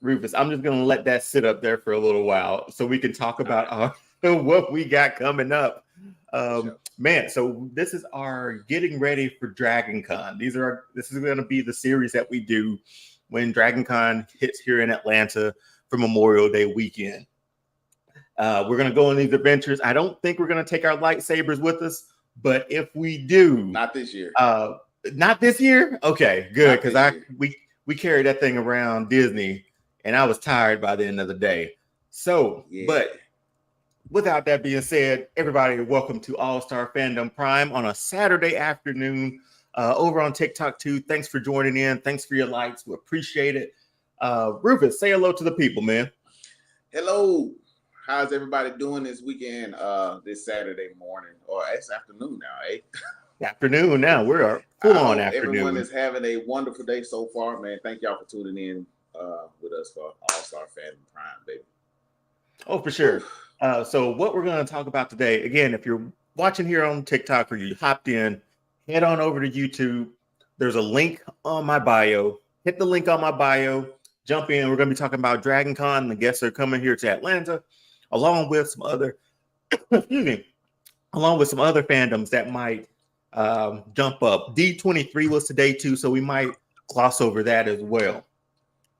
Rufus, I'm just gonna let that sit up there for a little while so we can talk about what we got coming up. Sure. Man, so this is our getting ready for Dragon Con. This is gonna be the series that we do when Dragon Con hits here in Atlanta for Memorial Day weekend. We're gonna go on these adventures. I don't think we're gonna take our lightsabers with us, but if we do, Not this year. Not this year. Okay, good, because we carried that thing around Disney, and I was tired by the end of the day. So, Yeah. but without that being said, everybody, welcome to All Star Fandom Prime on a Saturday afternoon over on TikTok too. Thanks for joining in. Thanks for your likes. We appreciate it. Rufus, say hello to the people, man. Hello. How's everybody doing this weekend? This Saturday morning, or it's afternoon now, eh? Afternoon now. We're full on afternoon. Everyone is having a wonderful day so far, man. Thank y'all for tuning in with us for All Star Fandom Prime, baby. Oh, for sure. So what we're going to talk about today, again, if you're watching here on TikTok or you hopped in, head on over to YouTube. There's a link on my bio. Hit the link on my bio. Jump in. We're going to be talking about Dragon Con. The guests are coming here to Atlanta, along with some other, excuse me, along with some other fandoms that might jump up. D23 was today too, so we might gloss over that as well.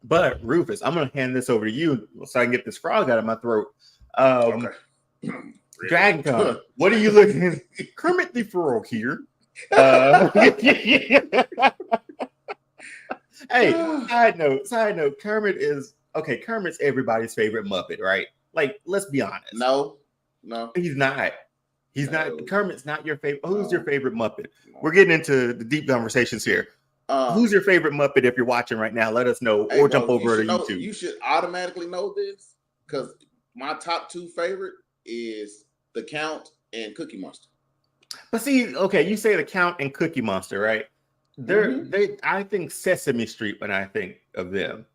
But Rufus, I'm going to hand this over to you so I can get this frog out of my throat. Okay. Dragon Con, what are you looking? Kermit the Frog here. Hey, side note, Kermit is okay. Kermit's everybody's favorite Muppet, right? Like, let's be honest. No, he's not. He's not. Kermit's not your favorite. Who's your favorite Muppet? We're getting into the deep conversations here. Who's your favorite Muppet? If you're watching right now, let us know, or jump over to YouTube. You should automatically know this because my top two favorite is the Count and Cookie Monster. But see, okay, you say the Count and Cookie Monster, right? I think Sesame Street when I think of them.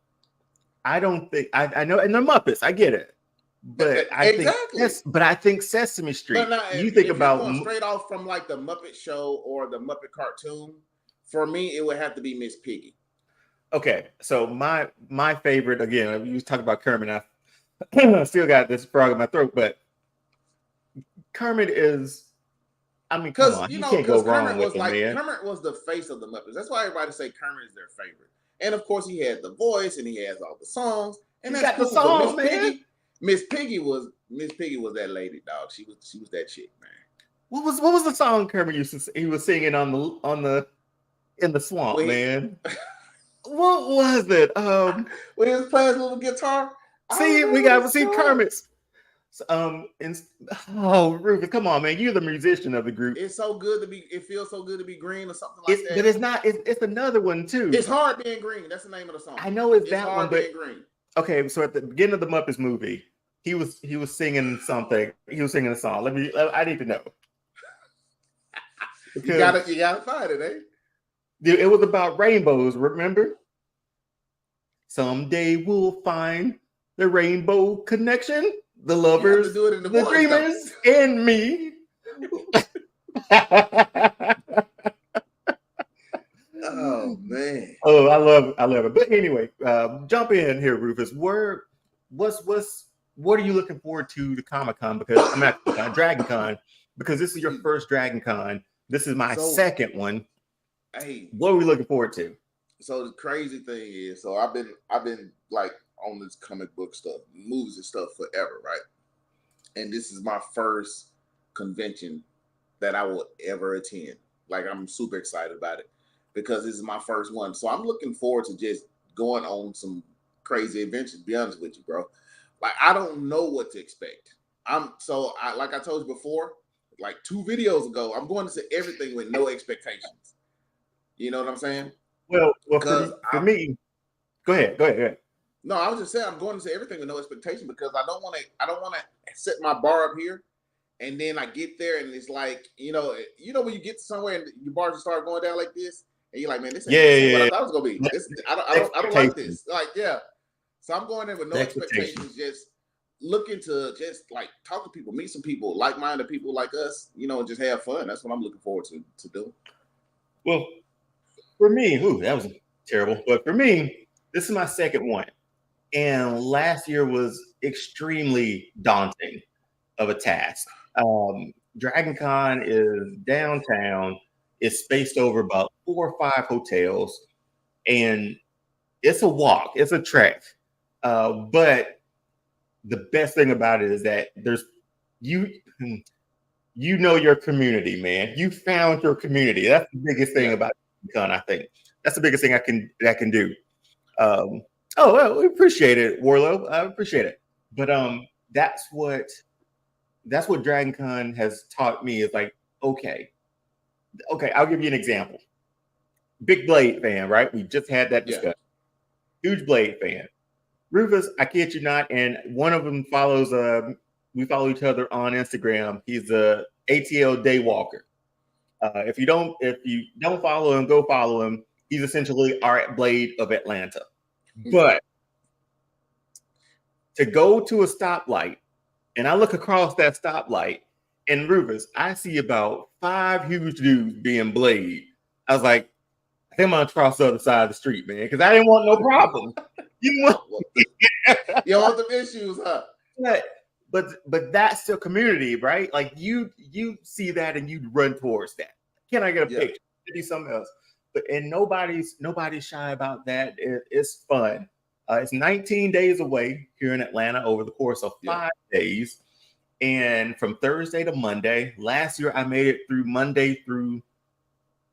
I don't think I know, and the Muppets, I get it. But I think Sesame Street. You think about going straight off from like the Muppet Show or the Muppet cartoon. For me, it would have to be Miss Piggy. Okay, so my favorite again. You talk about Kermit. I still got this frog in my throat, but Kermit is. I mean, come on, you can't go wrong with him, man. Kermit was the face of the Muppets. That's why everybody say Kermit is their favorite. And of course, he had the voice and he has all the songs. And he got the songs, man. Miss Piggy was that lady, dog. She was that chick, man. What was the song Kermit he was singing in the swamp, man? What was it? When he was playing his little guitar. We got to see Kermit's. Rufus, come on, man! You're the musician of the group. It feels so good to be green or something like that. But it's not. It's another one too. It's Hard Being Green. That's the name of the song. I know it's that Hard one, but Being Green. Okay, so at the beginning of the Muppets movie, he was singing something. He was singing a song. I need to know. You gotta find it, eh? It was about rainbows. Remember? Someday we'll find the rainbow connection. The lovers, the dreamers, and me. Oh man! Oh, I love it. But anyway, jump in here, Rufus. What are you looking forward to Comic Con? Because I'm not Dragon Con, because this is your first Dragon Con. This is my second one. Hey, what are we looking forward to? So the crazy thing is, I've been like on this comic book stuff, movies and stuff forever, right? And this is my first convention that I will ever attend. Like, I'm super excited about it because this is my first one. So I'm looking forward to just going on some crazy adventures, to be honest with you, bro. Like, I don't know what to expect. Like I told you before, like 2 videos ago, I'm going to see everything with no expectations. You know what I'm saying? Well, for me, go ahead. No, I was just saying I'm going to say everything with no expectation because I don't want to set my bar up here, and then I get there and it's like you know when you get to somewhere and your bar just start going down like this, and you're like, man, this ain't what I thought it was gonna be. I don't like this. Like, yeah. So I'm going in with no expectations, just looking to just like talk to people, meet some people, like-minded people like us, and just have fun. That's what I'm looking forward to do. Well, for me, that was terrible. But for me, this is my second one. And last year was extremely daunting of a task. Dragon Con is downtown. It's spaced over about 4 or 5 hotels, and it's a walk. It's a trek. But the best thing about it is that there's you you know your community, man. You found your community. That's the biggest thing about Con, I think. That's the biggest thing I can do. Oh well, we appreciate it, Warlow. I appreciate it. But that's what Dragon Con has taught me is like, okay, I'll give you an example. Big Blade fan, right? We just had that discussion. Huge Blade fan. Rufus, I kid you not, and one of them follows. We follow each other on Instagram. He's a ATL Daywalker. If you don't follow him, go follow him. He's essentially our Blade of Atlanta. But to go to a stoplight, and I look across that stoplight, and Rufus, I see about 5 huge dudes being Blade. I was like, I think I'm gonna cross the other side of the street, man, because I didn't want no problem. You want them issues, huh? But that's still community, right? Like you see that and you run towards that. Can I get a picture? Do something else. And nobody's shy about that. It's fun. It's 19 days away here in Atlanta over the course of 5 days, and from Thursday to Monday. Last year I made it through Monday through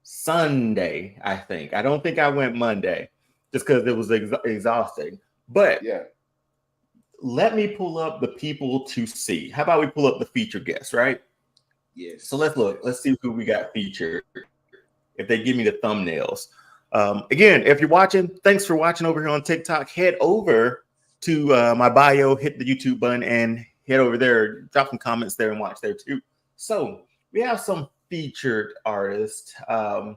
Sunday. I think. I don't think I went Monday just because it was exhausting. But let me pull up the people to see. How about we pull up the featured guests, right? Yes. So let's look. Let's see who we got featured. If they give me the thumbnails. Again, if you're watching, thanks for watching over here on TikTok. Head over to my bio, hit the YouTube button, and head over there. Drop some comments there and watch there too. So we have some featured artists. I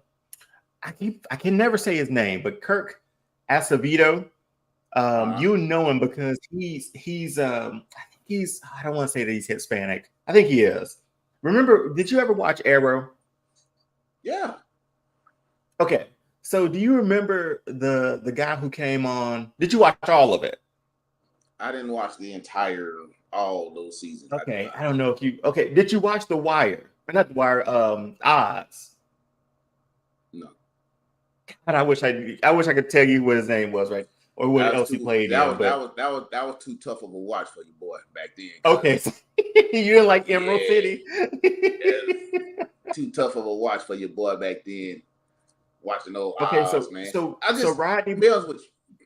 can never say his name, but Kirk Acevedo. You know him because he's I don't want to say that he's Hispanic. I think he is. Remember, did you ever watch Arrow? Yeah. Okay. So do you remember the guy who came on? Did you watch all of it? I didn't watch all those seasons. Okay. I don't know if you did you watch The Wire? Or not The Wire, Oz. No. God, I wish I could tell you what his name was, right? Or what else he played that in. Was too tough of a watch for you, boy, back then. Okay, so you're like Emerald City. Too tough of a watch for your boy back then. Watching old Oz, man. So Rodney, be honest with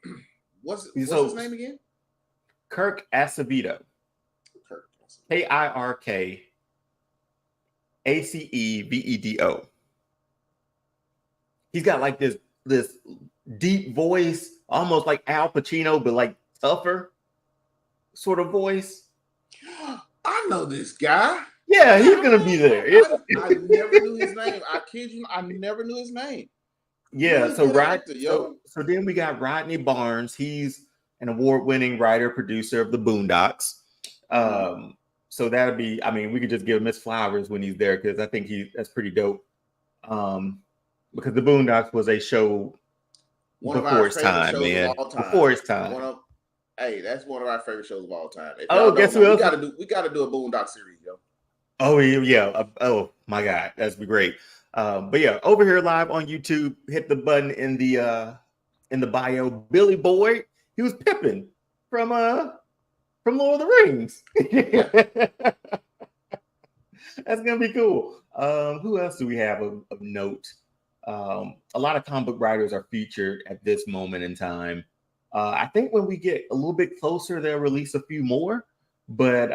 you. What's his name again? Kirk Acevedo. Kirk Acevedo. He's got like this deep voice, almost like Al Pacino, but like tougher sort of voice. I know this guy. Yeah, he's gonna be there. I never knew his name. I kid you, I never knew his name. Yeah, so then we got Rodney Barnes. He's an award-winning writer, producer of the Boondocks. So that'd be, I mean, we could just give him his flowers when he's there because I think that's pretty dope. Because the Boondocks was a show before its time, man. Before its time. Hey, that's one of our favorite shows of all time. Guess who else? We gotta do a Boondock series, yo. Oh yeah. Oh my God, that's be great. But yeah, over here live on YouTube, hit the button in the bio. Billy Boyd, he was Pippin from Lord of the Rings. That's gonna be cool. Who else do we have of note? A lot of comic book writers are featured at this moment in time. I think when we get a little bit closer, they'll release a few more. But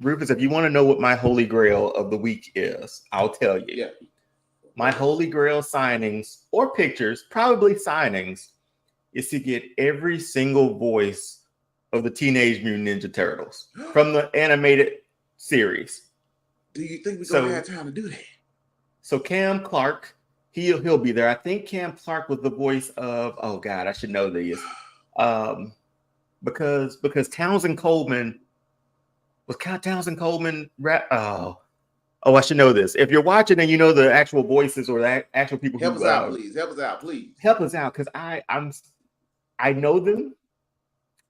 Rufus, if you want to know what my holy grail of the week is, I'll tell you. Yeah. My holy grail signings or pictures, probably signings, is to get every single voice of the Teenage Mutant Ninja Turtles from the animated series. Do you think we're gonna have time to do that? So Cam Clark, he'll be there. I think Cam Clark was the voice of, oh God, I should know these. Because Townsend Coleman was Townsend Coleman I should know this. If you're watching and you know the actual voices or the actual people help us out, please. Help us out, please. Help us out, because I'm I know them.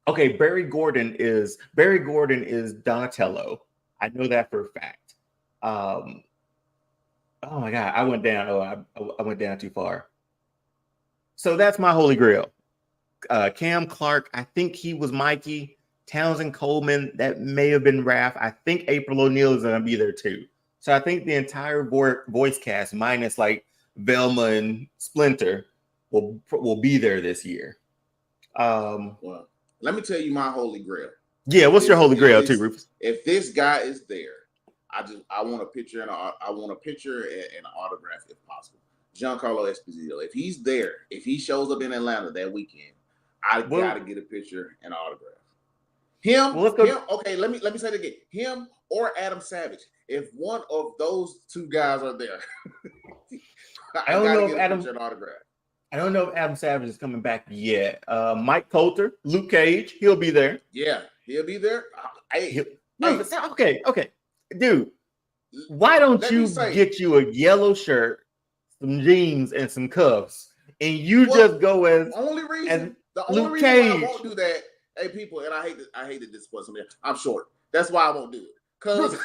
Okay, Barry Gordon is Donatello. I know that for a fact. Um, oh my god, I went down. I went down too far. So that's my holy grail. Cam Clark, I think he was Mikey. Townsend Coleman, that may have been Raph. I think April O'Neil is going to be there too. So I think the entire voice cast, minus like Velma and Splinter, will be there this year. Well, let me tell you my holy grail. Yeah, what's your holy grail too, Rufus? If this guy is there, I want a picture and an autograph if possible. Giancarlo Esposito. If he's there, if he shows up in Atlanta that weekend, I gotta get a picture and an autograph. Him. Okay, let me say it again. Him or Adam Savage. If one of those two guys are there, I gotta get a picture and autograph. I don't know if Adam Savage is coming back yet. Mike Coulter, Luke Cage, he'll be there. Yeah, he'll be there. Okay, dude. Why don't you get you a yellow shirt, some jeans, and some cuffs, and just go as the only reason why I won't do that, hey people, and I hate to disappoint somebody. I'm short. That's why I won't do it. Cause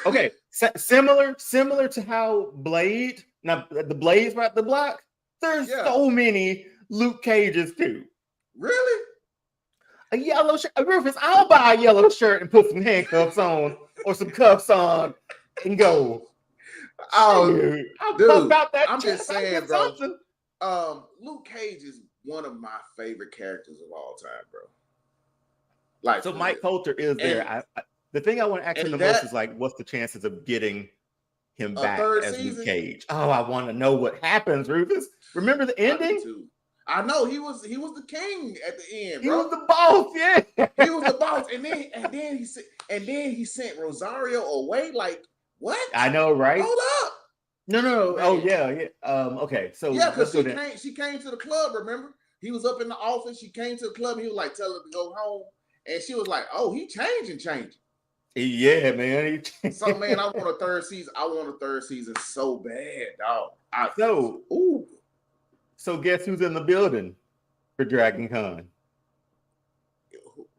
similar to how Blade, now the Blades right the block. There's so many Luke Cages too. Really? A yellow shirt, Rufus. I'll buy a yellow shirt and put some handcuffs on or some cuffs on and go. Oh, dude, I'm just saying, bro. Luke Cage is one of my favorite characters of all time, bro. Like, so Mike Coulter is there. The thing I want to ask him the most is like, what's the chances of getting him back as Luke Cage? Oh, I want to know what happens, Rufus. Remember the ending? I know he was the king at the end, bro. He was the boss, yeah. He was the boss, and then he sent Rosario away. Like, what? I know, right? Hold up. No. Man. Oh yeah. Okay, so because she came to the club. Remember, he was up in the office. She came to the club. And he was like, tell her to go home, and she was like, oh, he changing. Yeah, man. So, man, I want a third season. I want a third season so bad, dog. So guess who's in the building for Dragon Con?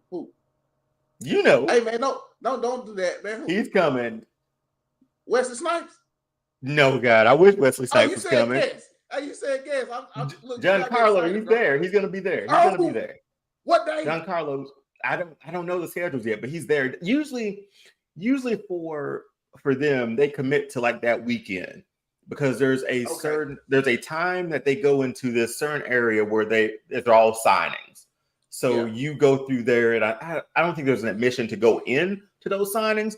Who? You know. Hey, man, no, don't do that, man. Who? He's coming. Wesley Snipes? No, God. I wish Wesley Snipes was coming. Hey, you said guess. Giancarlo, he's there. He's going to be there. He's going to be there. What day? Giancarlo, I don't know the schedules yet, but he's there. Usually for them, they commit to like that weekend because there's a time that they go into this certain area where they're all signings. So you go through there, and I don't think there's an admission to go in to those signings,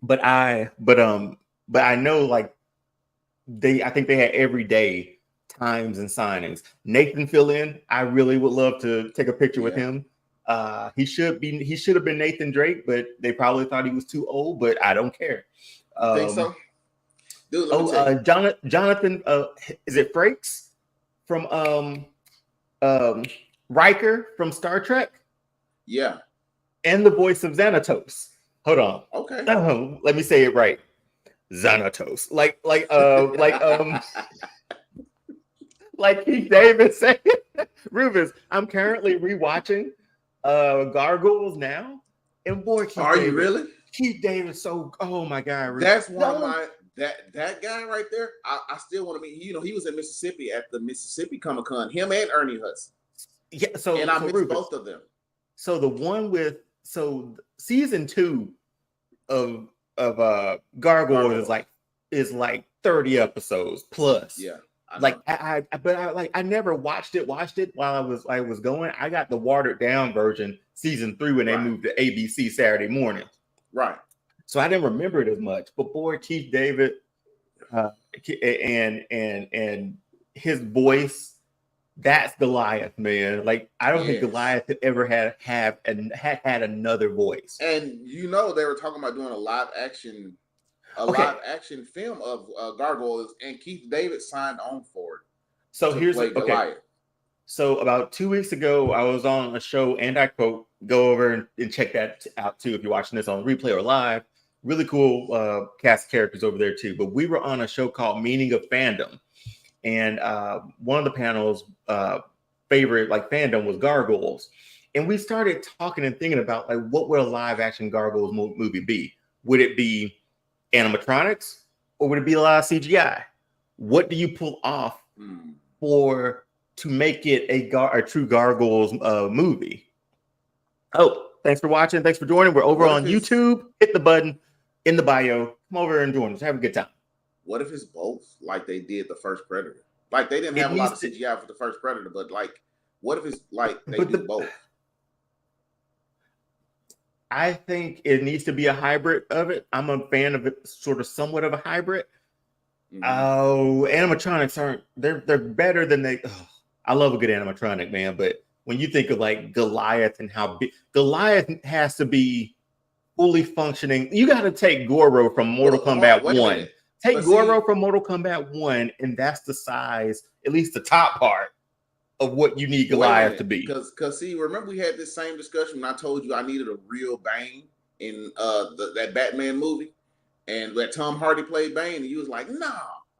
but I know like I think they had every day times and signings. Nathan fill in. I really would love to take a picture with him. He should have been Nathan Drake, but they probably thought he was too old, but I don't care. Think so? Dude, Jonathan, is it Frakes from Riker from Star Trek? Yeah. And the voice of Xanatos. Hold on. Okay. Let me say it right. Xanatos. Like Keith David said. Rufus, I'm currently rewatching Gargoyles now. And boy, you really? Keith David, oh my God. Rufus. That's one of my that guy right there. I still want to meet. You know, he was in Mississippi at the Mississippi Comic Con. Him and Ernie Hudson. Yeah, I missed Rufus, both of them. So the one season 2 of Gargoyles is like 30 episodes plus. Yeah. I never watched it while I was going. I got the watered down version season 3 when they moved to ABC Saturday morning. Right. So I didn't remember it as much. But boy, Keith David and his voice, that's Goliath, man. Like I don't think Goliath had ever had another voice. And you know they were talking about doing a live action film of Gargoyles, and Keith David signed on for it. So here's Goliath. So about 2 weeks ago, I was on a show, and I quote, go over and check that out too if you're watching this on replay or live. Really cool cast of characters over there too. But we were on a show called Meaning of Fandom, and one of the panels favorite like fandom was gargoyles, and we started talking and thinking about like what would a live action gargoyles movie be? Would it be animatronics or would it be a lot of CGI? What do you pull off for to make it a true gargoyles movie? Oh, thanks for watching. Thanks for joining. We're over on YouTube. Hit the button in the bio. Come over and join us. Have a good time. What if it's both, like they did the first Predator? Like they didn't have a lot of CGI for the first Predator, but like, what if it's like they do both? I think it needs to be a hybrid of it. I'm a fan of it, sort of somewhat of a hybrid. Oh, animatronics aren't they're better than they. Oh, I love a good animatronic, man, but when you think of like Goliath and how big Goliath has to be fully functioning, you got to take Goro from Mortal Kombat 1. Take Goro from Mortal Kombat 1, and that's the size, at least the top part of what you need Goliath to be. Because see, remember we had this same discussion when I told you I needed a real Bane in that Batman movie, and that Tom Hardy played Bane, and you was like, nah.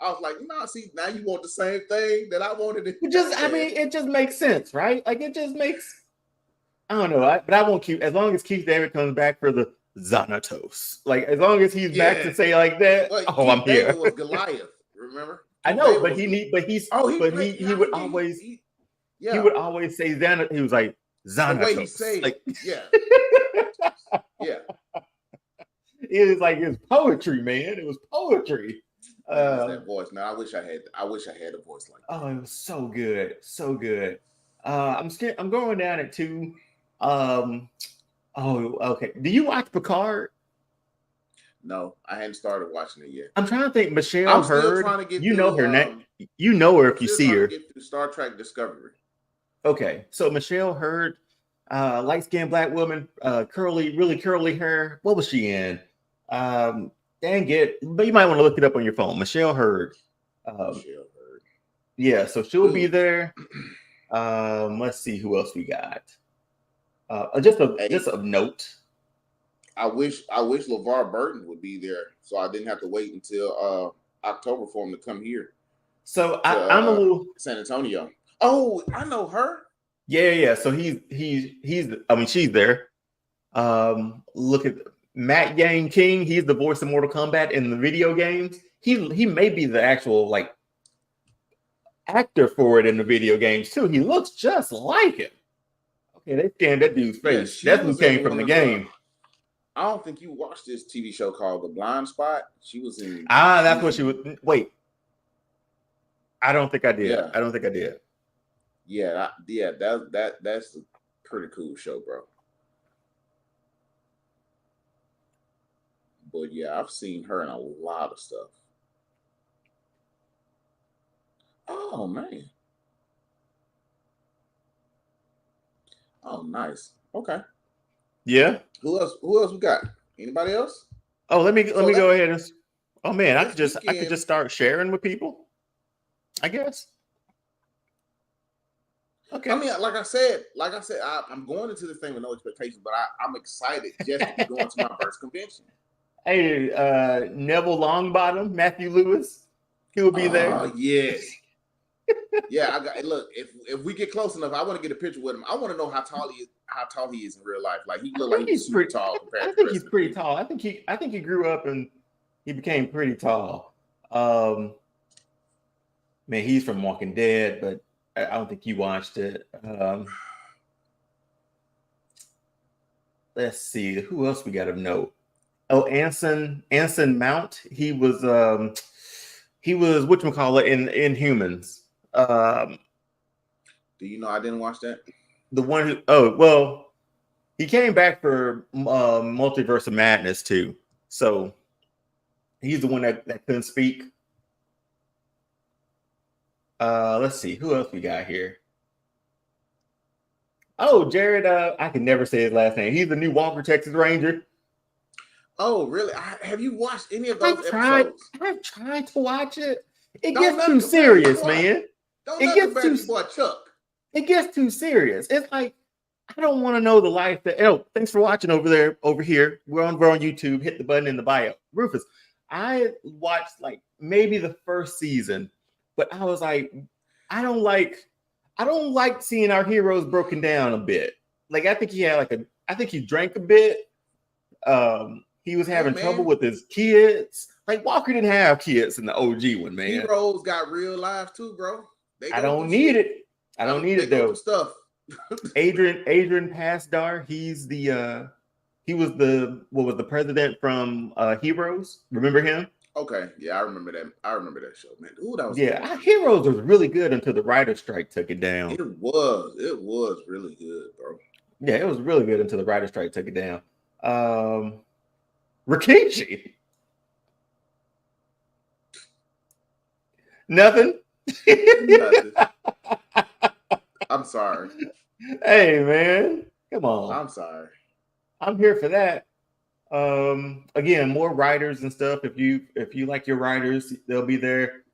I was like, nah, see, now you want the same thing that I wanted. It just makes sense, right? Like it just makes, I don't know, but I won't keep, as long as Keith David comes back for the Xanatos, like as long as he's back to say like that, well, I'm Keith here. David was Goliath, remember? I know, but he would always say Xanatos. He was like Xanatos. The way he said, like, yeah. It was like his poetry, man. It was poetry. That voice. Now I wish I had a voice like that. Oh, it was so good, so good. I'm scared. I'm going down at 2. Oh, okay. Do you watch Picard? No, I hadn't started watching it yet. I'm trying to think. Michelle Hurd. You know her name. You know her if you see her. Get through Star Trek Discovery. Okay, so Michelle Hurd, light-skinned black woman, really curly hair. What was she in? Dang it! But you might want to look it up on your phone. Michelle Hurd. Michelle Hurd. Yeah, so she'll be there. Let's see who else we got. Just a note. I wish LeVar Burton would be there, so I didn't have to wait until October for him to come here. So I'm a little San Antonio. Oh, I know her. Yeah. So he's. I mean, she's there. Look at Matt Yang King. He's the voice of Mortal Kombat in the video games. He may be the actual like actor for it in the video games too. He looks just like him. Okay, they scanned that dude's face. That's who came from the game. I don't think you watched this TV show called The Blind Spot. She was in. That's what she was. Wait, I don't think I did. Yeah. I don't think I did. Yeah, that's a pretty cool show, bro. But yeah, I've seen her in a lot of stuff. Oh man. Oh, nice. Okay. Yeah. Who else we got? Anybody else? Oh, let me go ahead and. Oh man, I could just start sharing with people, I guess. Okay. I mean, like I said, I'm going into this thing with no expectations, but I'm excited just to be going to my first convention. Hey, Neville Longbottom, Matthew Lewis, he will be there. Oh yes. Yeah, look. If we get close enough, I want to get a picture with him. I want to know how tall he is in real life. Like he look like he's pretty tall. I think he's pretty tall. I think he grew up and he became pretty tall. Man, he's from Walking Dead, but I don't think you watched it. Let's see who else we got to know. Oh, Anson Mount. He was whatchamacallit in Humans. Do you know I didn't watch that? The one who he came back for Multiverse of Madness too. So he's the one that couldn't speak. Let's see who else we got here. Oh, Jared. I can never say his last name. He's the new Walker Texas Ranger. Oh, really? Have you watched any of those episodes? I've tried to watch it. It gets too serious, man. It gets too serious. It's like I don't want to know the life that. Oh, thanks for watching over here. We're on YouTube. Hit the button in the bio. Rufus, I watched like maybe the first season, but I was like, I I don't like seeing our heroes broken down a bit. Like I think he had I think he drank a bit. He was having trouble with his kids. Like Walker didn't have kids in the OG one, man. Heroes got real lives too, bro. I don't need it. I don't need it though. Stuff. Adrian Pasdar, he was the president from Heroes. Remember him? Okay, yeah, I remember that. I remember that show, man. Ooh, that was Heroes was really good until the writer's strike took it down. It was really good, bro. Yeah, it was really good until the writer's strike took it down. Rikishi. Nothing. I'm sorry. Hey man, come on. I'm sorry. I'm here for that. Again, more writers and stuff. If you like your writers, they'll be there.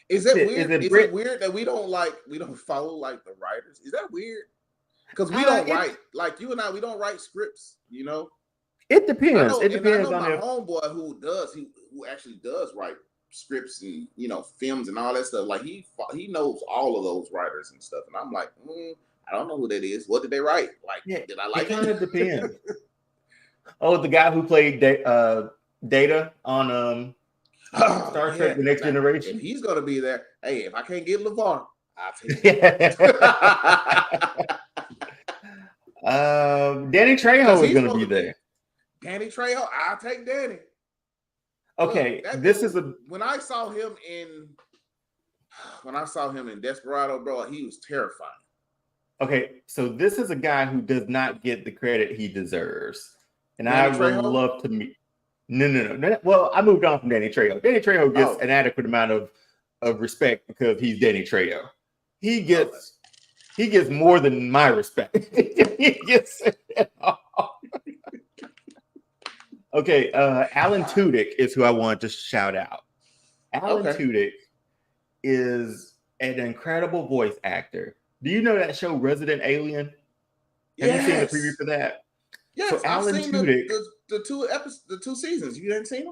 Is it weird? Is it weird that we don't follow like the writers? Is that weird? Because we don't write, like you and I, we don't write scripts, you know? It depends. It depends on my homeboy who actually does write scripts and films and all that stuff. Like he knows all of those writers and stuff. And I'm like, I don't know who that is. What did they write? Like, did I like it? Kind of depends. Oh, the guy who played Data on Star Trek: The Next Generation. If he's gonna be there, hey, if I can't get LeVar, I'll take it. Danny Trejo is gonna be there. Danny Trejo, I'll take Danny. Okay, look, when I saw him in Desperado, bro, he was terrifying. Okay, so this is a guy who does not get the credit he deserves. And Danny I would love to meet. No. Well, I moved on from Danny Trejo. Danny Trejo gets an adequate amount of respect because he's Danny Trejo. He gets more than my respect. He gets it all. Okay, Alan Tudyk is who I wanted to shout out. Alan Tudyk is an incredible voice actor. Do you know that show Resident Alien? Have you seen the preview for that? Yes, so Alan Tudyk, the two seasons. You haven't seen them?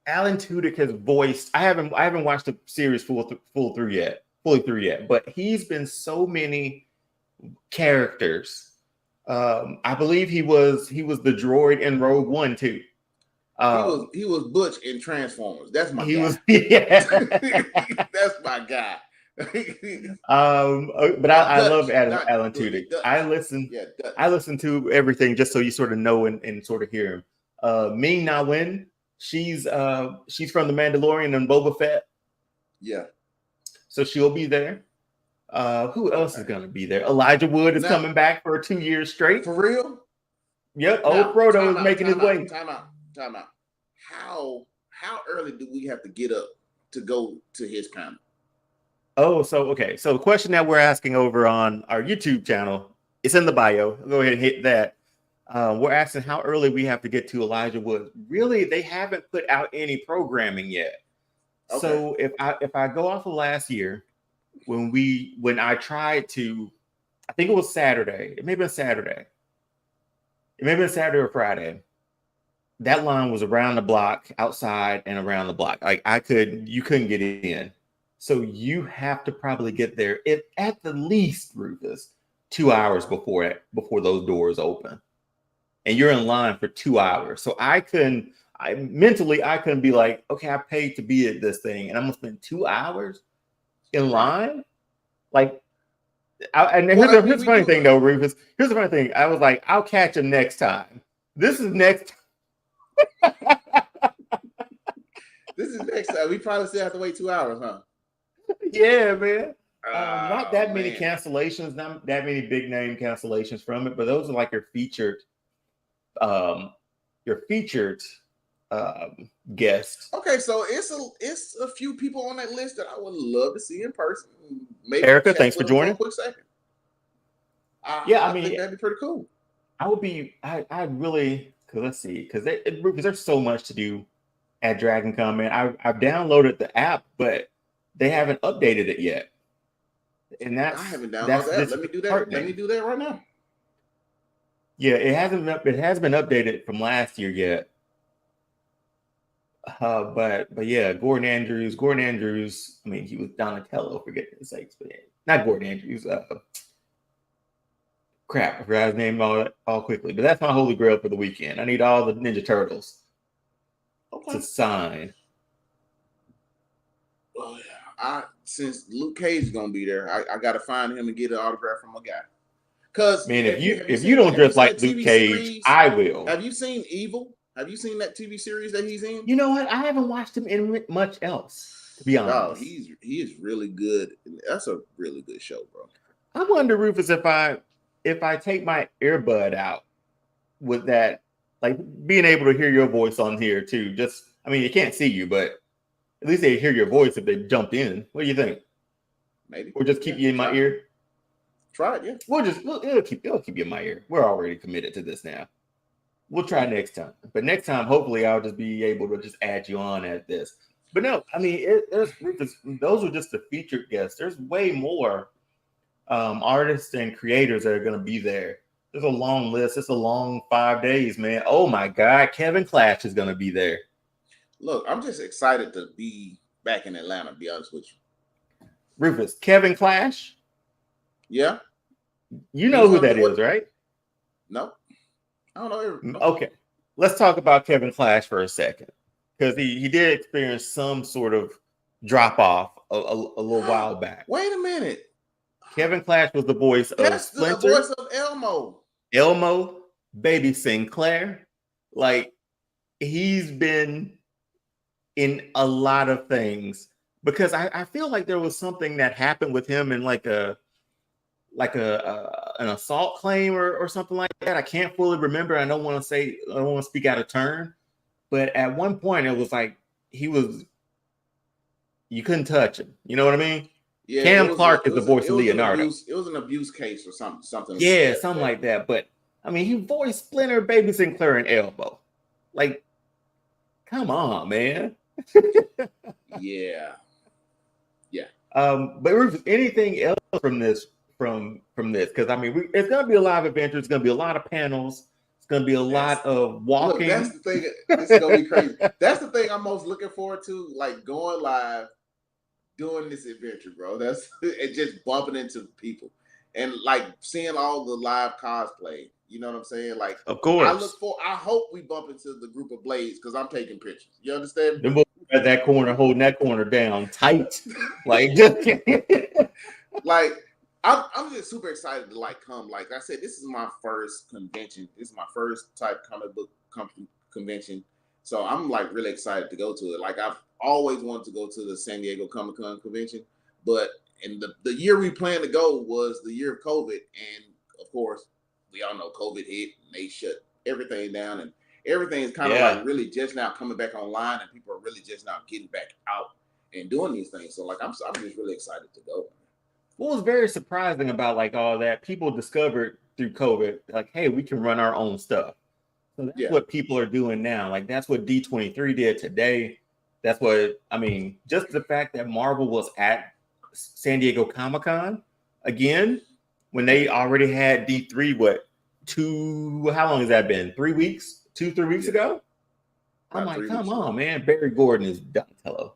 Alan Tudyk has voiced. I haven't watched the series fully through yet. But he's been so many characters. I believe he was the droid in Rogue One too. He was Butch in Transformers. That's my guy. That's my guy. But I love Alan Tudyk. I listen to everything just so you sort of know and sort of hear him. Ming Na Wen, she's from The Mandalorian and Boba Fett. Yeah. So she'll be there. Who else is gonna be there? Elijah Wood is coming back for 2 years straight. For real? Yep. Old Frodo is making his way. Time out. How early do we have to get up to go to his panel? Oh, so the question that we're asking over on our YouTube channel, it's in the bio. Go ahead and hit that. We're asking how early we have to get to Elijah Wood. Really, they haven't put out any programming yet. Okay. So if I go off of last year, when I tried to, I think it was Saturday. It may have been Saturday. It may have been Saturday or Friday. That line was around the block, outside and around the block. Like you couldn't get in. So you have to probably get there at the least, Rufus, 2 hours before those doors open. And you're in line for 2 hours. So I couldn't be like, okay, I paid to be at this thing and I'm gonna spend 2 hours in line. Like, here's the funny thing though, Rufus. Here's the funny thing. I was like, I'll catch him next time. This is next time. This is next time. We probably still have to wait 2 hours, huh? Yeah, man. Not that many cancellations, not that many big name cancellations from it, but those are like your featured guests. Okay, so it's a few people on that list that I would love to see in person. Maybe Erica, thanks for joining. For a quick second. I mean, think that'd be pretty cool. I'd really, because there's so much to do at Dragon Con, man. I've downloaded the app, but they haven't updated it yet. And I haven't downloaded that. Let me do that. Let me do that right now. Yeah, it hasn't been updated from last year yet. But yeah, Gordon Andrews. I mean, he was Donatello for goodness sakes, but yeah, not Gordon Andrews. Crap, I forgot his name all quickly. But that's my holy grail for the weekend. I need all the Ninja Turtles to sign. Oh, yeah. Since Luke Cage is gonna be there, I gotta find him and get an autograph from a guy. Cause Man, have if seen, you don't have you dress seen like the Luke TV Cage, series? I will. Have you seen Evil? Have you seen that TV series that he's in? You know what? I haven't watched him in much else, to be Oh, honest. he is really good. That's a really good show, bro. I wonder, Rufus, if I take my earbud out, with that, like being able to hear your voice on here too. Just, I mean, you can't see you, but at least they hear your voice if they jumped in. What do you think? Maybe. Or just keep you in my ear? Try it, yeah. It'll keep you in my ear. We're already committed to this now. We'll try next time. But next time, hopefully, I'll just be able to just add you on at this. But no, I mean, those are just the featured guests. There's way more artists and creators that are going to be there. There's a long list. It's a long 5 days, man. Oh my God, Kevin Clash is going to be there. Look, I'm just excited to be back in Atlanta, to be honest with you. Rufus, Kevin Clash? Yeah. You know who that is, right? No. I don't know. No. Okay. Let's talk about Kevin Clash for a second. Because he did experience some sort of drop off a little while back. Wait a minute. Kevin Clash was the voice of Splinter. The voice of Elmo. Elmo, Baby Sinclair. Like, he's been in a lot of things. Because I feel like there was something that happened with him in like an assault claim or something like that. I can't fully remember. I don't want to speak out of turn. But at one point it was like you couldn't touch him. You know what I mean? Yeah, Cam Clark is the voice of Leonardo. It was an abuse case or something. Yeah, something like that. But I mean, he voiced Splinter, Baby Sinclair, and Elmo. Like, come on, man. Yeah. But Rufus, anything else from this? From this? Because I mean, it's gonna be a live adventure. It's gonna be a lot of panels. It's gonna be a lot of walking. Look, that's the thing. This is gonna be crazy. That's the thing I'm most looking forward to. Like going live, doing this adventure, bro. That's and just bumping into people and like seeing all the live cosplay. You know what I'm saying? Like, of course. I hope we bump into the group of Blades because I'm taking pictures. You understand? Them boys at that corner, holding that corner down tight, like just like I'm just super excited to like come. Like I said, this is my first convention. This is my first type comic book convention. So I'm like really excited to go to it. Like I've always wanted to go to the San Diego Comic-Con convention, but and the year we planned to go was the year of COVID, and of course we all know COVID hit and they shut everything down, and everything is kind of like really just now coming back online, and people are really just now getting back out and doing these things. So like I'm just really excited to go. What was very surprising about like all that, people discovered through COVID, like, hey, we can run our own stuff. So that's what people are doing now. Like that's what D23 did today. That's what, I mean, just the fact that Marvel was at San Diego Comic-Con again, when they already had D3, how long has that been? 3 weeks? 2-3 weeks ago? I'm like, come on, man. Barry Gordon is Donatello.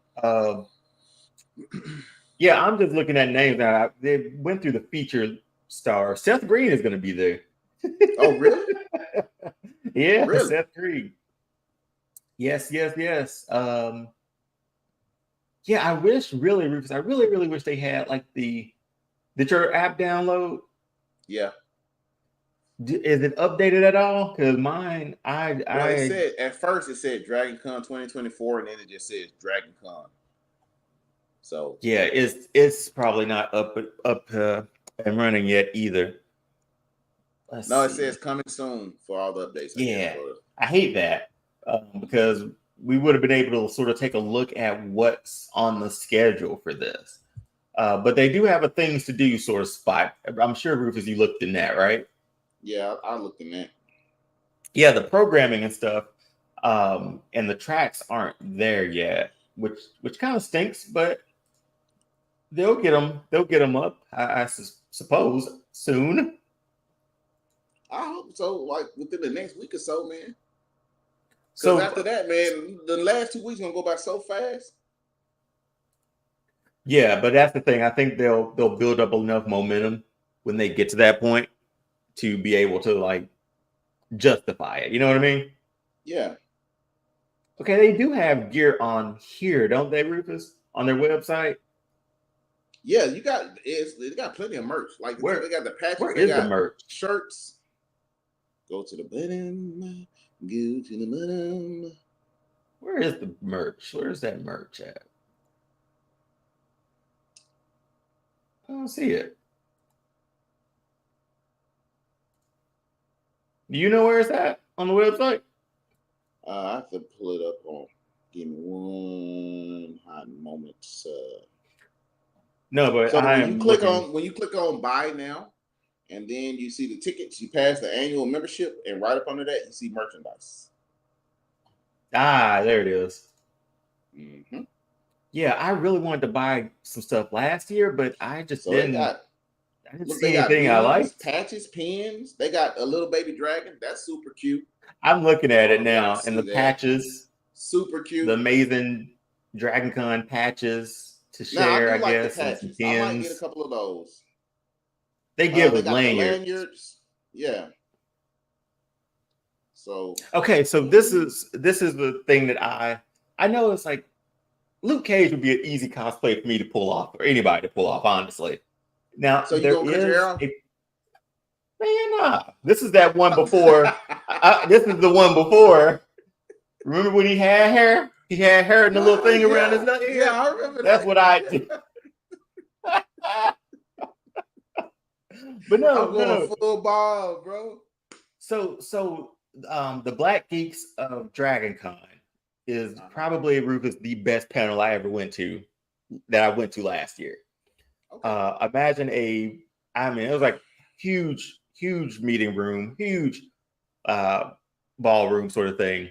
Yeah, I'm just looking at names now. They went through the feature star. Seth Green is going to be there. Oh, really? Yeah, really? Seth Green. Yes. Yeah, I wish, really, Rufus, I really wish they had like did your app download? Yeah. Is it updated at all? Because mine, it said at first it said Dragon Con 2024, and then it just says Dragon Con. So yeah, it's probably not up and running yet either. It says coming soon for all the updates. I hate that because we would have been able to sort of take a look at what's on the schedule for this. But they do have a things to do sort of spot. I'm sure, Rufus, you looked in that, right? Yeah, I looked in that. Yeah, the programming and stuff and the tracks aren't there yet, which kind of stinks, but they'll get them up, I suppose, soon. I hope so, like within the next week or so, man. Because So after that, man, the last 2 weeks gonna go by so fast. yeah, but that's the thing. I think they'll build up enough momentum when they get to that point to be able to like justify it. You know what I mean? Yeah. Okay, they do have gear on here, don't they, Rufus? On their website? Yeah, they got plenty of merch. Like Where they got the patches, where they is the got merch? shirts. Go to the bottom, go to the bottom. Where is the merch? Where is that merch at? I don't see it. Do you know where it's at on the website? I have to pull it up on. Give me one hot moment. No, but So I am looking. when you click on buy now, and then you see the tickets, you pass the annual membership, and right up under that you see merchandise. Ah, there it is. Mm-hmm. Yeah, I really wanted to buy some stuff last year, but I just So didn't. I didn't see they got anything I beanies, liked. patches, pins. They got a little baby dragon. That's super cute. I'm looking I at don't it know if y'all can now, and the see that. patches, Super the cute. amazing Dragon Con patches to Now I share, do I like the guess, and some patches. I might get a pins. couple of those. They give They us got the lanyards. lanyards. Yeah. So Okay, so this is the thing that I know it's like Luke Cage would be an easy cosplay for me to pull off, or anybody to pull off, honestly. Now so you there gonna cut your hair is off? a man. This is that one before. This is the one before. Remember when he had hair? He had hair and the little thing around his neck. Yeah, I remember That's that. what I did. But I'm going no. full ball, bro. So the Black Geeks of Dragon Con is probably Rufus the best panel I ever went to that I went to last year. Okay. Imagine I mean, it was like huge meeting room, huge ballroom sort of thing.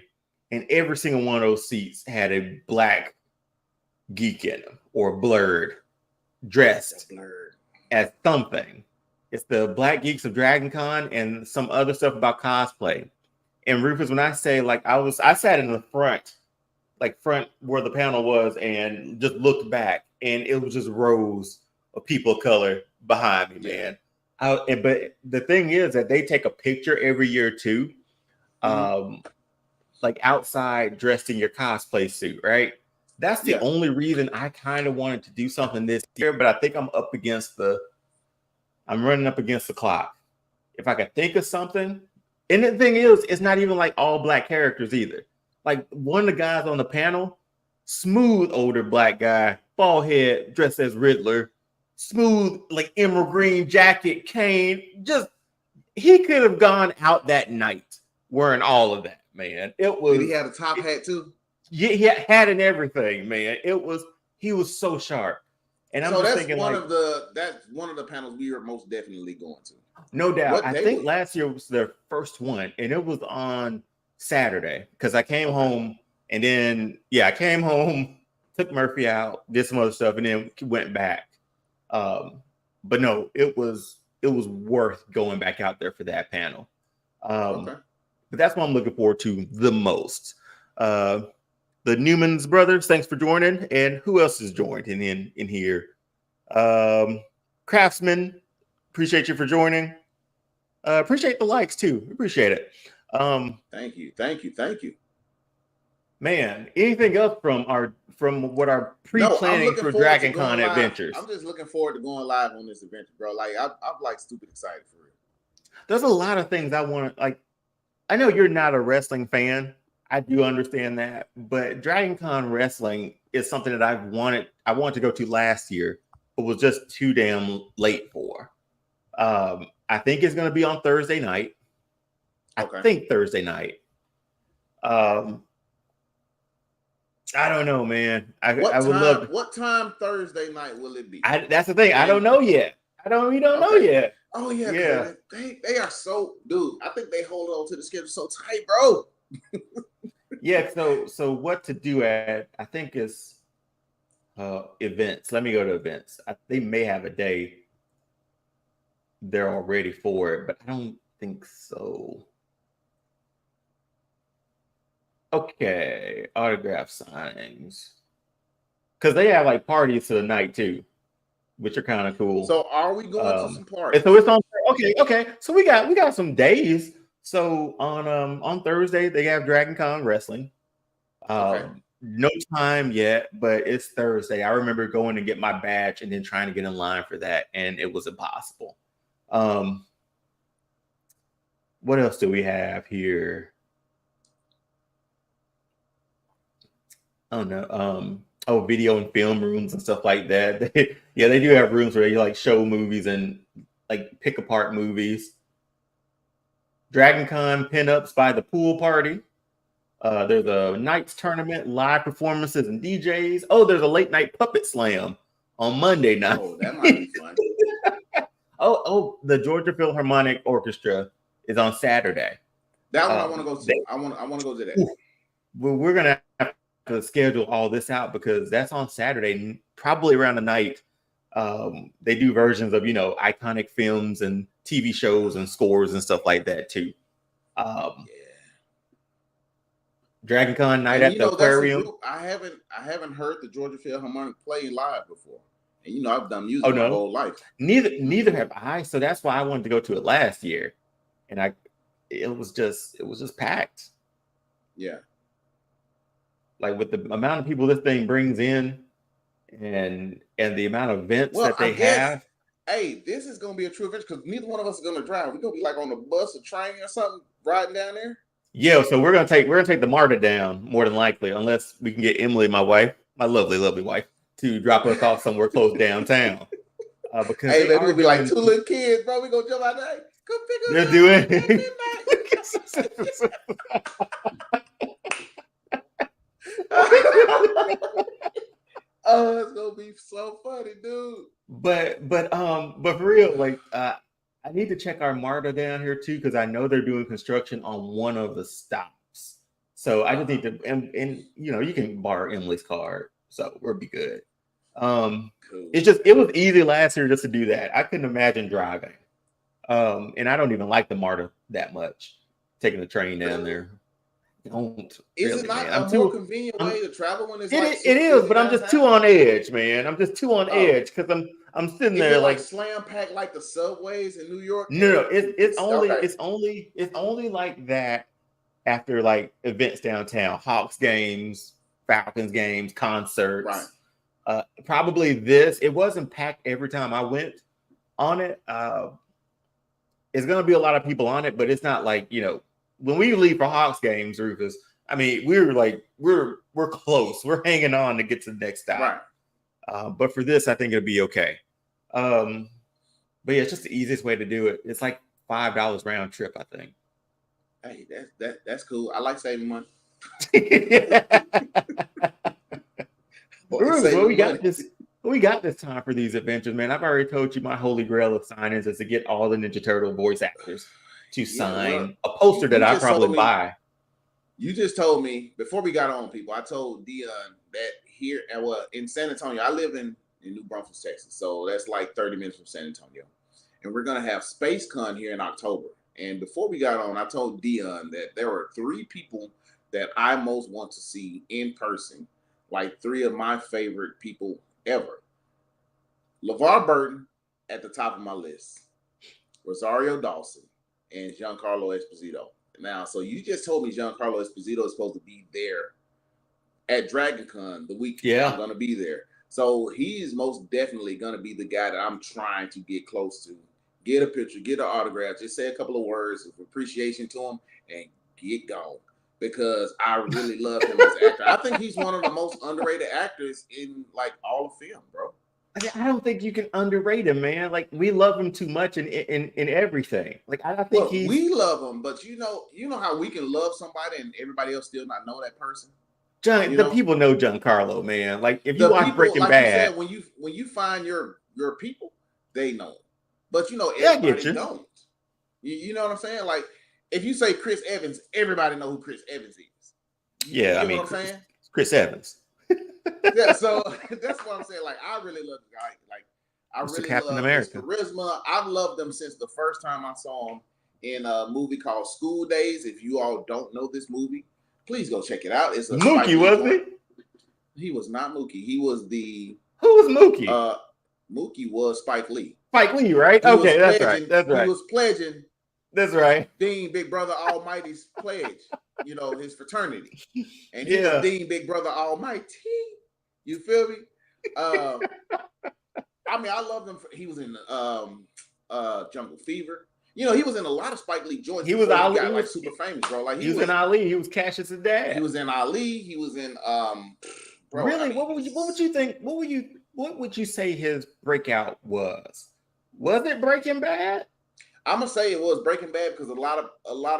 And every single one of those seats had a black geek in them or blurred, dressed as something. It's the Black Geeks of Dragon Con and some other stuff about cosplay. And Rufus, when I say like I sat in the front, like front where the panel was, and just looked back, and it was just rows of people of color behind me, man. But the thing is that they take a picture every year too, like outside dressed in your cosplay suit, right? That's the only reason I kind of wanted to do something this year, but I think I'm running up against the clock. If I could think of something, and the thing is, it's not even like all black characters either. Like one of the guys on the panel, smooth older black guy, bald head, dressed as Riddler, smooth like emerald green jacket, cane. Just he could have gone out that night wearing all of that, man. It was. Did he have a top hat too? Yeah, he had and everything, man. He was so sharp. And I'm so just that's thinking, that's one of the panels we are most definitely going to. no doubt. I think last year was their first one, and it was on Saturday because I came home, and then I came home, took Murphy out, did some other stuff, and then went back. But no, it was worth going back out there for that panel. But that's what I'm looking forward to the most. The Newman's brothers, thanks for joining. And who else is joined in here? Craftsman, appreciate you for joining. Appreciate the likes too. Appreciate it. Thank you. Man, anything else from what our pre-planning for Dragon Con adventures? I'm just looking forward to going live on this adventure, bro. Like I'm like stupid excited for it. There's a lot of things I want to like. I know you're not a wrestling fan. I do understand that, but Dragon Con wrestling is something that I wanted to go to last year, but was just too damn late for. I think it's going to be on Thursday night. I think Thursday night. I don't know, man. I would love. What time Thursday night will it be? That's the thing. I don't know yet. We don't know yet. Oh yeah. They are so, dude. I think they hold on to the schedule so tight, bro. Yeah. So what to do at? I think is events. Let me go to events. They may have a day they're all ready for it, but I don't think so. Okay, autograph signings. Because they have like parties to the night too, which are kind of cool. So are we going to some And so parties? it's on. Okay. So we got some days. So on Thursday they have Dragon Con wrestling. Okay. No time yet, but it's Thursday. I remember going to get my badge and then trying to get in line for that, and it was impossible. Um, what else do we have here? Oh no. Video and film rooms and stuff like that. Yeah, they do have rooms where you like show movies and like pick apart movies. Dragon Con pinups by the pool party. There's a Knights tournament, live performances and DJs. Oh, there's a late night puppet slam on Monday night. Oh, that might be fun. The Georgia Philharmonic Orchestra is on Saturday. That one I want to go to. I want to go to that. Well, we're gonna have to schedule all this out because that's on Saturday, probably around the night. They do versions of iconic films and TV shows and scores and stuff like that too. Yeah. Dragon Con night at the aquarium. I haven't heard the Georgia Philharmonic play live before, and I've done music my whole life. Neither have I. So that's why I wanted to go to it last year, and it was just packed. Yeah, like with the amount of people this thing brings in, and the amount of events that they have. Hey, this is gonna be a true adventure because neither one of us is gonna drive. We're gonna be like on a bus or train or something riding down there. Yeah, so we're gonna take the MARTA down more than likely, unless we can get Emily, my wife, my lovely wife, to drop us off somewhere close downtown. Because hey, we'll be like two little kids, bro. We gonna jump out there. Come pick us up. They're doing. Oh, it's gonna be so funny, dude. But for real, like I need to check our MARTA down here too, because I know they're doing construction on one of the stops. So I just need to, and you can borrow Emily's card, so we'll be good. Cool. It was easy last year just to do that. I couldn't imagine driving. And I don't even like the MARTA that much. Taking the train down there. Is it not a more convenient way to travel when it's it is, but I'm just too on edge, man. I'm just too on edge because I'm sitting there like slam packed like the subways in New York. No, it's only like that after like events downtown, Hawks games, Falcons games, concerts. Right. Probably it wasn't packed every time I went on it. It's gonna be a lot of people on it, but it's not like when we leave for Hawks games, Rufus, I mean, we're close. We're hanging on to get to the next stop. Right. But for this, I think it'll be okay. But yeah, it's just the easiest way to do it. It's like $5 round trip, I think. Hey, that's cool. I like saving money. We got this time for these adventures, man. I've already told you my holy grail of signings is to get all the Ninja Turtle voice actors to sign a poster that I probably buy. You just told me before we got on, people. I told Dion that here, in San Antonio, I live in New Braunfels, Texas, so that's like 30 minutes from San Antonio, and we're gonna have Space Con here in October. And before we got on, I told Dion that there were 3 people that I most want to see in person, like 3 of my favorite people ever. LeVar Burton at the top of my list, Rosario Dawson, and Giancarlo Esposito. Now, so you just told me Giancarlo Esposito is supposed to be there at Dragon Con the week I'm going to be there. So he's most definitely going to be the guy that I'm trying to get close to, get a picture, get an autograph, just say a couple of words of appreciation to him and get gone. Because I really love him as an actor. I think he's one of the most underrated actors in like all of film, bro. I don't think you can underrate him, man. Like we love him too much in everything. Like I think we love him, but you know how we can love somebody and everybody else still not know that person. People know Giancarlo, man. Like if you watch Breaking Bad, you said, when you find your people, they know him. But everybody don't. You know what I'm saying? Like if you say Chris Evans, everybody know who Chris Evans is. You know what I'm saying? Chris Evans. Yeah, so that's what I'm saying. Like, I really love the guy. Like, I Mr. really Captain love America. his charisma. I've loved him since the first time I saw him in a movie called School Days. If you all don't know this movie, Please go check it out. It's a Spike Mookie, Lee wasn't joint. he? He was not Mookie. He was the Who was Mookie? Mookie was Spike Lee. Spike Lee, right? He Okay, that's pledging, right. That's right. He was pledging. That's right. Dean Big Brother Almighty's pledge. You know, his fraternity, and he Yeah. was Dean Big Brother Almighty. You feel me? I mean, I love him. He was in Jungle Fever. You know, he was in a lot of Spike Lee joints. He was before Ali. He got like super famous, bro. Like he was in Ali. He was Cassius' dad. He was in Ali. He was in bro, really? I mean, what would you think? What would you say his breakout was? Was it Breaking Bad? I'm gonna say it was Breaking Bad because a lot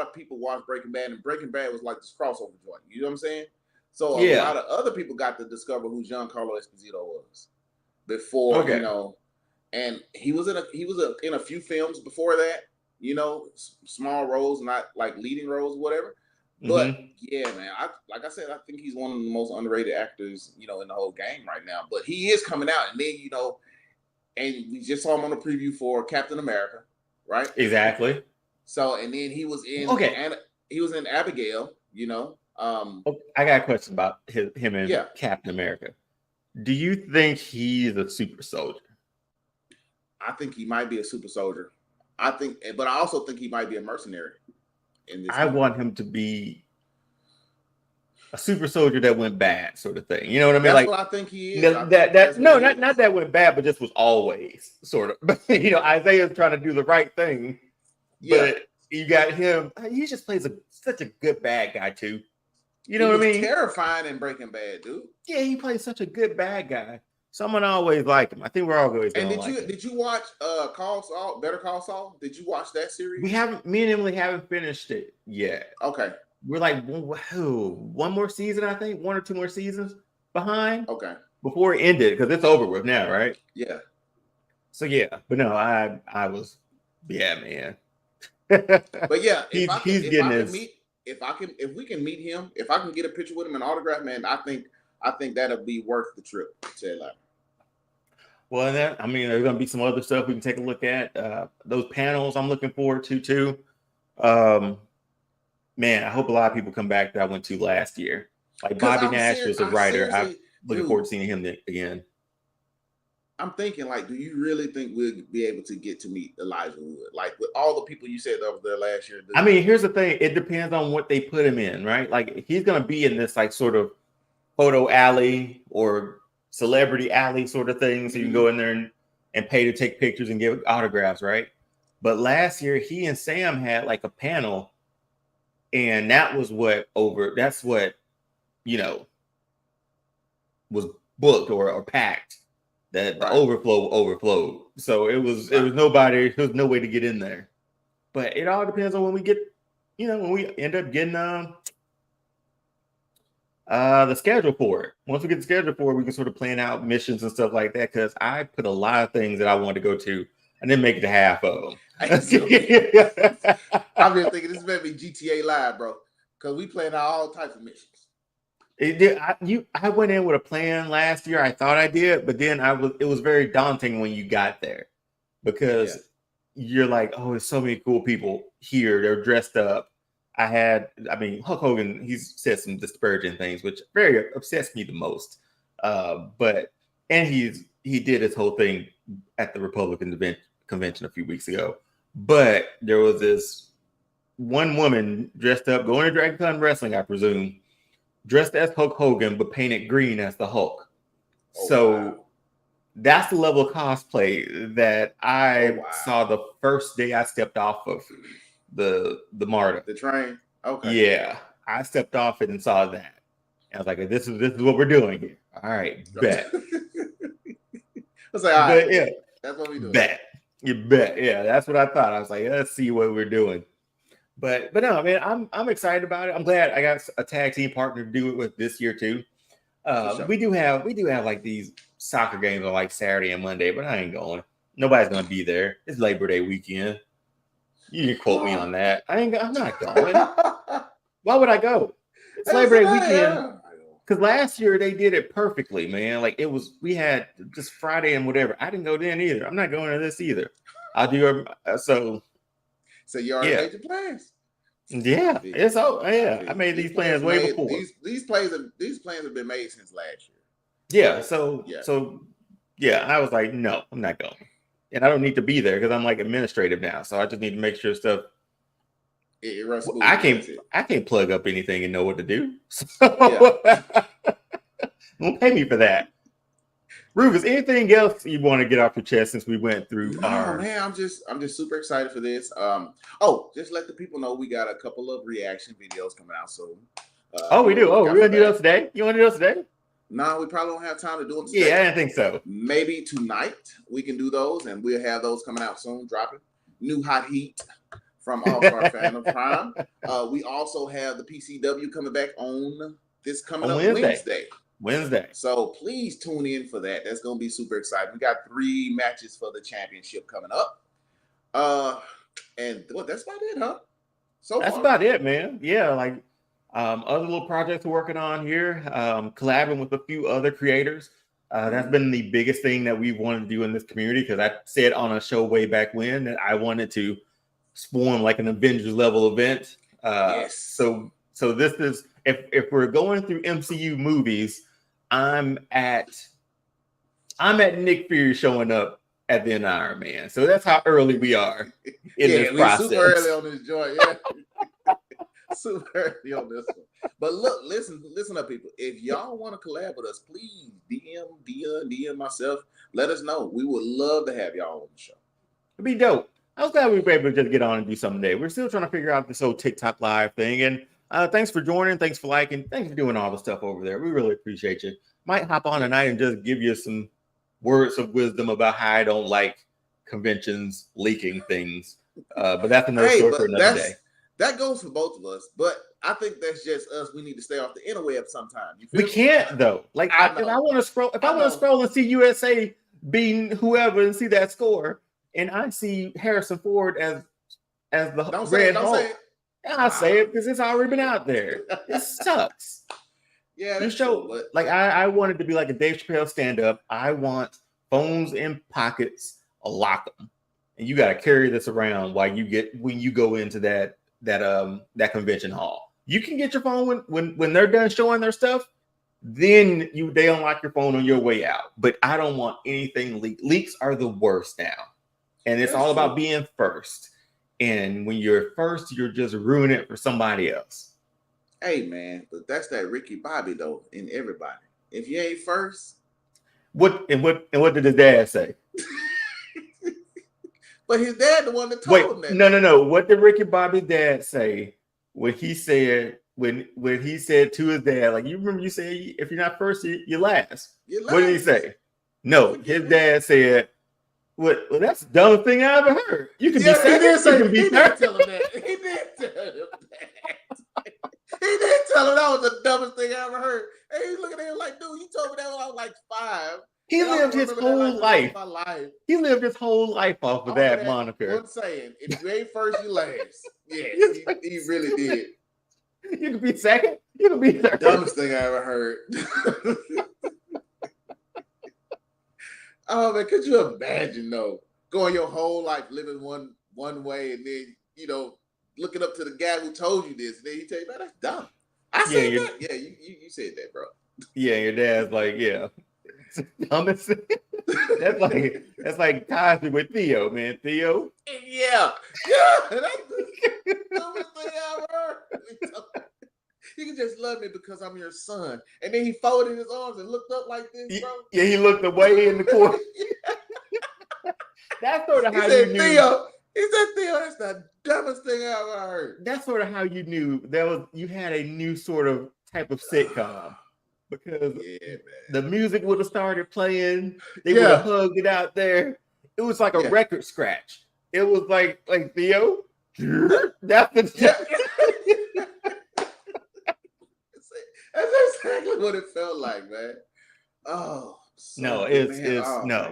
of people watched Breaking Bad, and Breaking Bad was like this crossover joint. You know what I'm saying? So a lot of other people got to discover who Giancarlo Esposito was before, you know. And he was in a few films before that, you know, small roles, not like leading roles, whatever. But yeah, man, like I said, I think he's one of the most underrated actors, you know, in the whole game right now. But he is coming out, and then you know, and we just saw him on the preview for Captain America, right? Exactly. So, and then he was in he was in Abigail, you know. I got a question about him and Captain America. Do you think he's a super soldier? I think he might be a super soldier. But I also think he might be a mercenary. I want him to be a super soldier that went bad, sort of thing. You know what I mean? That's like what I think he is. Not that went bad, but just was always sort of. But you know, Isaiah's trying to do the right thing. Yeah. But you got him. He just plays such a good bad guy too. You know what I mean? Terrifying in Breaking Bad, dude. Yeah, he plays such a good bad guy. Someone always like him. I think we're always going to like him. Did you watch Better Call Saul? Did you watch that series? Me and Emily haven't finished it yet. Okay. We're like one more season, I think, 1 or 2 more seasons behind. Okay. Before it ended, because it's over with now, right? Yeah. So yeah, but no, I was, man. But yeah, if we can meet him, if I can get a picture with him and autograph, man, I think that'll be worth the trip to Atlanta. Well, there's going to be some other stuff we can take a look at. Those panels I'm looking forward to too. Man, I hope a lot of people come back that I went to last year. Like Bobby Nash was a writer. I'm looking forward to seeing him again. I'm thinking, like, do you really think we'll be able to get to meet Elijah Wood? Like, with all the people you said that was there last year. I mean, here's the thing. It depends on what they put him in, right? Like, he's going to be in this, like, sort of photo alley or celebrity alley sort of thing. So you can go in there and pay to take pictures and give autographs, right? But last year, he and Sam had, like, a panel. And that's what, you know, was booked or packed. That the overflowed. So it was nobody, there was no way to get in there. But it all depends on when we get, you know, when we end up getting the schedule for it. Once we get the schedule for it, we can sort of plan out missions and stuff like that. Because I put a lot of things that I wanted to go to and didn't make it to half of them. I've been thinking this may be GTA Live, bro. Because we playing out all types of missions. I went in with a plan last year. I thought I did, but then it was very daunting when you got there because you're like, oh, there's so many cool people here. They're dressed up. Hulk Hogan, he's said some disparaging things, which very upsets me the most. But he did his whole thing at the Republican convention a few weeks ago. But there was this one woman dressed up, going to Dragon Con Wrestling, I presume, dressed as Hulk Hogan, but painted green as the Hulk. That's the level of cosplay that I saw the first day I stepped off of the MARTA. The train? Okay. Yeah. I stepped off it and saw that. And I was like, this is what we're doing here. All right, bet. I was like, all right, yeah, that's what we do. Bet. You bet. Yeah, that's what I thought. I was like, let's see what we're doing. But no, man, I'm excited about it. I'm glad I got a tag team partner to do it with this year too. Sure. We do have like these soccer games on like Saturday and Monday, but I ain't going. Nobody's gonna be there. It's Labor Day weekend. You can quote me on that. I'm not going. Why would I go? It's Labor Day weekend. Because last year they did it perfectly, man. Like we had just Friday and whatever. I didn't go then either. I'm not going to this either. I'll do so. So you already made your plans. Yeah, it's oh yeah. I made these plans way made, before. These plans have been made since last year. Yeah, so yeah, I was like, no, I'm not going, and I don't need to be there because I'm like administrative now, so I just need to make sure stuff. It runs smoothly. I can't plug up anything and know what to do. So don't pay me for that. Rufus, anything else you want to get off your chest since we went through man, I'm just super excited for this. Just let the people know we got a couple of reaction videos coming out soon. We do. We're gonna do those today. You want to do those today? No, we probably don't have time to do them today. Yeah, I didn't think so. Maybe tonight we can do those, and we'll have those coming out soon, dropping. New hot heat from All Star Fandom Prime. We also have the PCW coming back on this coming up Wednesday. So please tune in for that. That's going to be super exciting. We got 3 matches for the championship coming up. And that's about it, huh? That's about it, man. Yeah, like other little projects we're working on here, collabing with a few other creators. That's been the biggest thing that we wanted to do in this community, because I said on a show way back when that I wanted to spawn like an Avengers level event. Yes. So this is, if we're going through MCU movies, I'm at Nick Fury showing up at the end of Iron Man. So that's how early we are in this process. Super early on this joint. Yeah. Super early on this one. But look, listen up, people. If y'all want to collab with us, please DM myself. Let us know. We would love to have y'all on the show. It'd be dope. I was glad we were able to just get on and do something today. We're still trying to figure out this whole TikTok live thing. And thanks for joining. Thanks for liking. Thanks for doing all the stuff over there. We really appreciate you. Might hop on tonight and just give you some words of wisdom about how I don't like conventions leaking things. But that's another story for another day. That goes for both of us. But I think that's just us. We need to stay off the interweb sometime. We can't though. Like if I want to scroll, and see USA beating whoever and see that score, and I see Harrison Ford as the Red Hulk. I'll say it because it's already been out there. It sucks. Yeah, you show true, like I wanted to be like a Dave Chappelle stand-up. I want phones in pockets, lock them, and you got to carry this around when you go into that convention hall. You can get your phone when they're done showing their stuff. Then they unlock your phone on your way out. But I don't want anything leaked. Leaks are the worst now, and it's all about being first. And when you're first, you're just ruining it for somebody else. Hey man, but that's that Ricky Bobby though in everybody. If you ain't first, what did his dad say? But his dad the one that told him that. No. What did Ricky Bobby's dad say when he said to his dad, like, you remember you said if you're not first, you last. What did he say? No, his dad said, well, that's the dumbest thing I ever heard. You can be second. He did tell him that. He did tell him that was the dumbest thing I ever heard. And he's looking at him like, dude, you told me that when I was like 5. He lived his whole life. He lived his whole life off of that moniker. One saying, if you ain't first, you last. Yes, he really did. You can be second. You can be third. Dumbest thing I ever heard. Oh man, could you imagine though, going your whole life living one way, and then looking up to the guy who told you this, and then he tell you, man, that's dumb. I said that. Yeah, you said that, bro. Yeah, your dad's like, yeah. Dumbest. That's like Cosby with Theo, man. Theo. Yeah. That's the dumbest thing I ever heard. You can just love me because I'm your son. And then he folded his arms and looked up like this, bro. Yeah, he looked away in the corner. That's sort of how you knew. Theo. He said, Theo, that's the dumbest thing I ever heard. That's sort of how you knew you had a new sort of type of sitcom. Because the music would have started playing. They would have hugged it out there. It was like a record scratch. It was like Theo. That's exactly what it felt like, man. Oh no,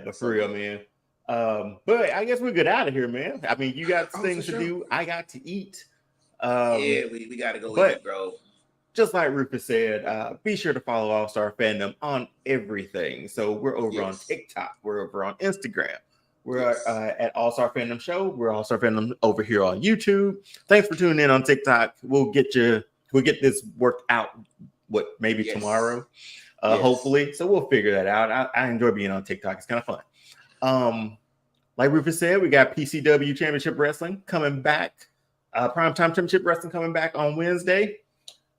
but for real, man. But I guess we're good out of here, man. I mean, you got things to do. I got to eat. We got to go eat, bro. Just like Rufus said, be sure to follow All Star Fandom on everything. So we're over on TikTok, we're over on Instagram, We're Yes. at All Star Fandom Show. We're All Star Fandom over here on YouTube. Thanks for tuning in on TikTok. We'll get this worked out. Maybe Yes. tomorrow, Yes. hopefully. So we'll figure that out. I enjoy being on TikTok. It's kind of fun. Like Rufus said, we got PCW Championship Wrestling coming back. Primetime Championship Wrestling coming back on Wednesday.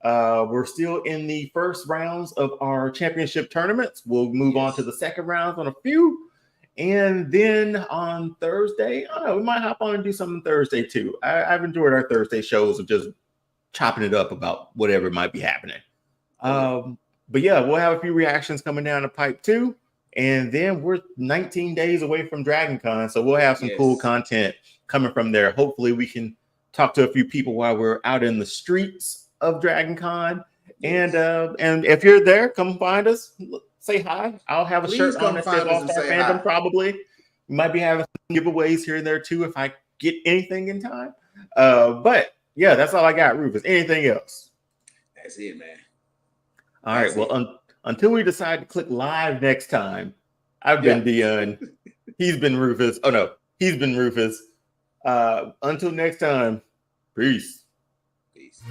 We're still in the first rounds of our championship tournaments. We'll move on to the second rounds on a few. And then on Thursday, I don't know, we might hop on and do something Thursday too. I've enjoyed our Thursday shows of just chopping it up about whatever might be happening. But yeah, we'll have a few reactions coming down the pipe too. And then we're 19 days away from Dragon Con. So we'll have some cool content coming from there. Hopefully we can talk to a few people while we're out in the streets of Dragon Con. And if you're there, come find us. Say hi. I'll have a shirt on that says All Star Fandom. Probably. We might be having some giveaways here and there too if I get anything in time. But yeah, that's all I got, Rufus. Anything else? That's it, man. All right. Well, until we decide to click live next time, I've been Dion. He's been Rufus. Oh no, he's been Rufus. Until next time, peace. Peace.